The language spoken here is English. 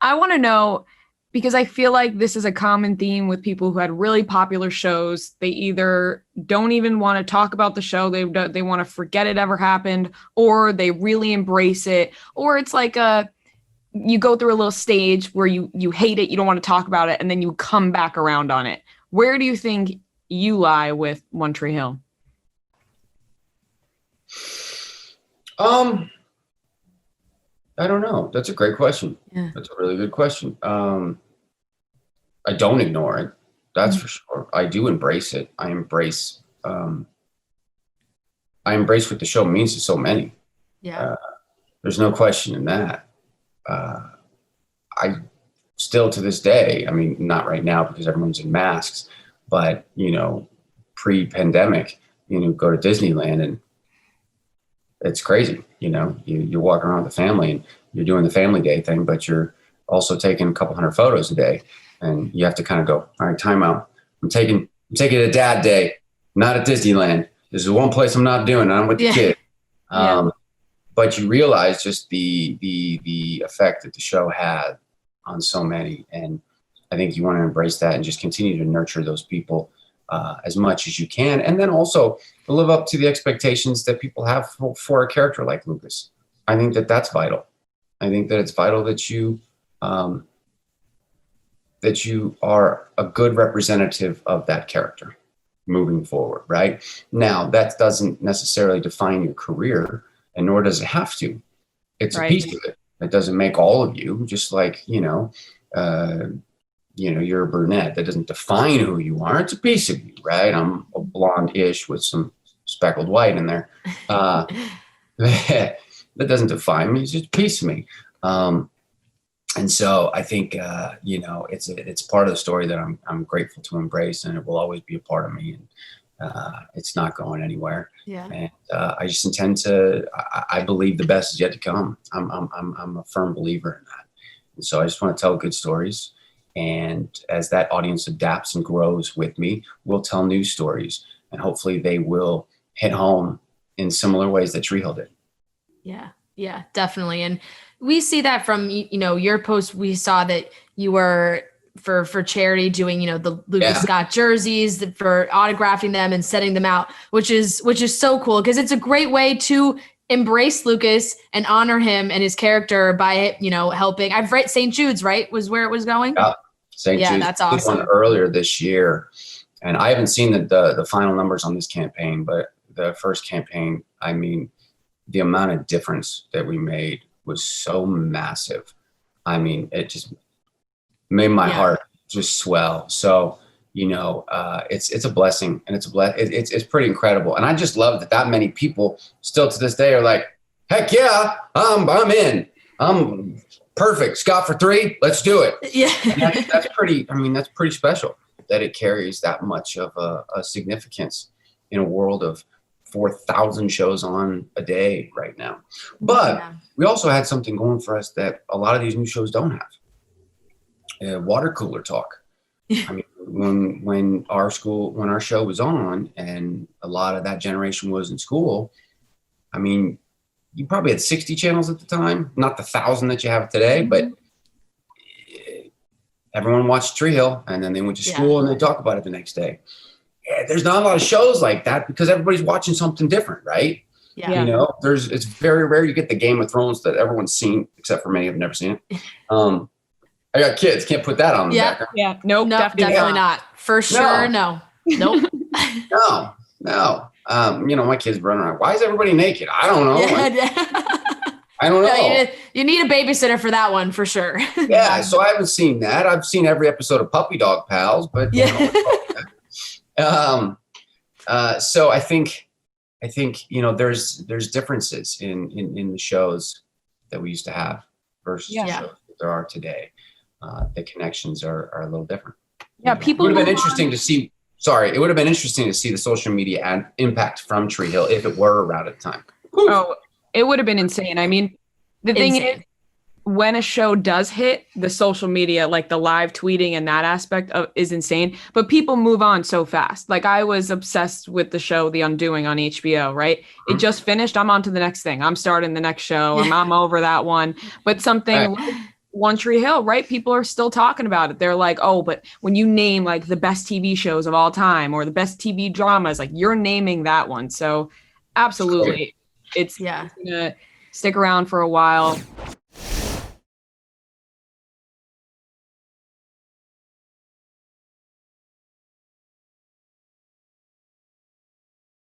I want to know, because I feel like this is a common theme with people who had really popular shows. They either don't even want to talk about the show, they want to forget it ever happened, or they really embrace it, or it's like you go through a little stage where you hate it, you don't want to talk about it, and then you come back around on it. Where do you think you lie with One Tree Hill? I don't know. That's a great question. Yeah. That's a really good question. I don't ignore it. That's for sure. I do embrace it. I embrace what the show means to so many. Yeah. There's no question in that. I still to this day, I mean, not right now because everyone's in masks, but pre-pandemic, go to Disneyland and it's crazy. You're walking around with the family and you're doing the family day thing, but you're also taking a couple hundred photos a day, and you have to kind of go, all right, time out. I'm taking a dad day, not at Disneyland. This is one place I'm not doing. I'm with the kid. But you realize just the effect that the show had on so many. And I think you want to embrace that and just continue to nurture those people as much as you can. And then also live up to the expectations that people have for a character like Lucas. I think that that's vital. I think that it's vital that you are a good representative of that character moving forward, right? Now, that doesn't necessarily define your career, and nor does it have to. It's a piece of it. It doesn't make all of you, just like, you're a brunette. That doesn't define who you are. It's a piece of you, right? I'm a blonde-ish with some speckled white in there. That doesn't define me. It's just a piece of me. And so I think, it's part of the story that I'm grateful to embrace, and it will always be a part of me. And it's not going anywhere. Yeah. And I just intend to. I believe the best is yet to come. I'm a firm believer in that. And so I just want to tell good stories. And as that audience adapts and grows with me, we'll tell new stories, and hopefully they will hit home in similar ways that Tree Hill did. Yeah, definitely. And we see that from, your post. We saw that you were for charity doing, the Lucas Scott jerseys for autographing them and setting them out, which is so cool because it's a great way to embrace Lucas and honor him and his character by, helping. I've read St. Jude's, right? Was where it was going. Yeah. St. Jude's. That's awesome. One earlier this year, and I haven't seen the final numbers on this campaign, but the first campaign, I mean, the amount of difference that we made was so massive. I mean, it just made my heart just swell. So, it's a blessing, and it's pretty incredible. And I just love that many people still to this day are like, heck yeah, I'm in. I'm perfect. Scott for 3. Let's do it. Yeah. That's pretty special that it carries that much of a significance in a world of 4,000 shows on a day right now. But we also had something going for us that a lot of these new shows don't have. Water cooler talk. I mean, when our show was on and a lot of that generation was in school, I mean, you probably had 60 channels at the time, not the 1,000 that you have today, but everyone watched Tree Hill, and then they went to school and they talk about it the next day. There's not a lot of shows like that because everybody's watching something different, right? Yeah. It's very rare you get the Game of Thrones that everyone's seen, except for me. I've never seen it. I got kids. Can't put that on the background. Yeah. Nope. Definitely not. For sure. No. Nope. No. My kids run around. Why is everybody naked? I don't know. I don't know. No, you need a babysitter for that one for sure. Yeah. So I haven't seen that. I've seen every episode of Puppy Dog Pals, but so I think there's differences in the shows that we used to have versus the shows that there are today. The connections are a little different. Yeah, people would have been interesting to see. Sorry, it would have been interesting to see the social media impact from Tree Hill if it were around at the time. Oh, it would have been insane. I mean, the thing is, when a show does hit, the social media, like the live tweeting and that aspect is insane. But people move on so fast. Like I was obsessed with the show The Undoing on HBO, right? It just finished. I'm on to the next thing. I'm starting the next show. I'm over that one. But something One Tree Hill, right? People are still talking about it. They're like, oh, but when you name like the best TV shows of all time or the best TV dramas, like you're naming that one. So absolutely, it's Yeah. gonna stick around for a while.